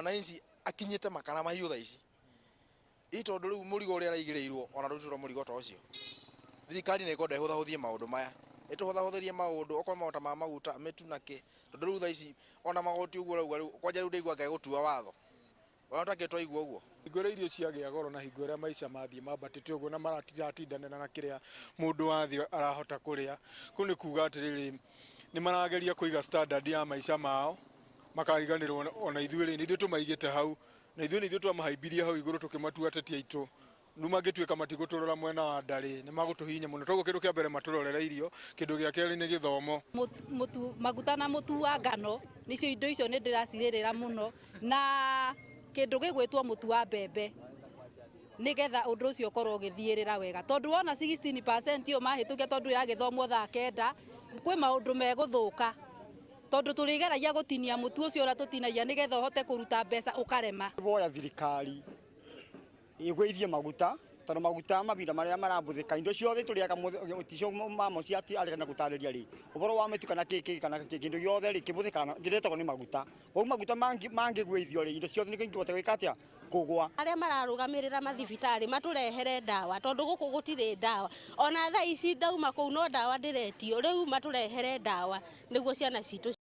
mwananchi akinyite makara mahiu tha ici tondu riu murigo uri araigiriirwo ona rutiro murigo ta ucio thirikari ne ikonde huthahuthie maundu maya ituhuthahuthirie maundu okwa mauta ma maguta mitu nake tondu riu tha ici ona magoti uguo rauga riu kwanja riu ndeigua ngai gutua watho ona takitwaigua uguo hingore irio ciagia goro na hingore maica mathie mambatite uguo na maratindana na kiria mundu wathie arahota kuria ku ni kuga atiriri ni marageria kuiga standard ya maica mao makariganirwo ona ithuĩ tumaigite hau na ithuĩ twamahaimbirie hau iguru tukimatua ateti aitu numa gituika matiguturora mwena wa ndari ni magutuhinya muno togo kindu kia mbere maturorere irio kindu gia keri ni githomo mutu maguta na mutu wa ngano nicio indo icio ni ndiracirĩrĩra muno na kindu gigwitwo mutu wa mbembe nigetha undu ucio korwo githiirira wega tondu wona 16% yo mahituke tondu iragithomwo thaa 9 kwi maundu meguthuka tondu turigeragia gutinia mutu ucio ora tutinagia nigetha uhote kuruta mbeca ukarema boya thirikari igweithie maguta tondu maguta mabinda maria marambuthika indo ciothe turiaga uticio mamo ciati arega na gutariria ri uboro wa metu kana kiki kana kindu giothe ri kibuthika giretagwo ni maguta o maguta mangi gweithio ri indo ciothe ni kingibote gwikatia kugwa aria mararugamirira mathibitari maturehere ndawa tondu guku gutire ndawa ona tha ici ndauma kuu no ndawa ndiretio riu maturehere ndawa niguo ciana citu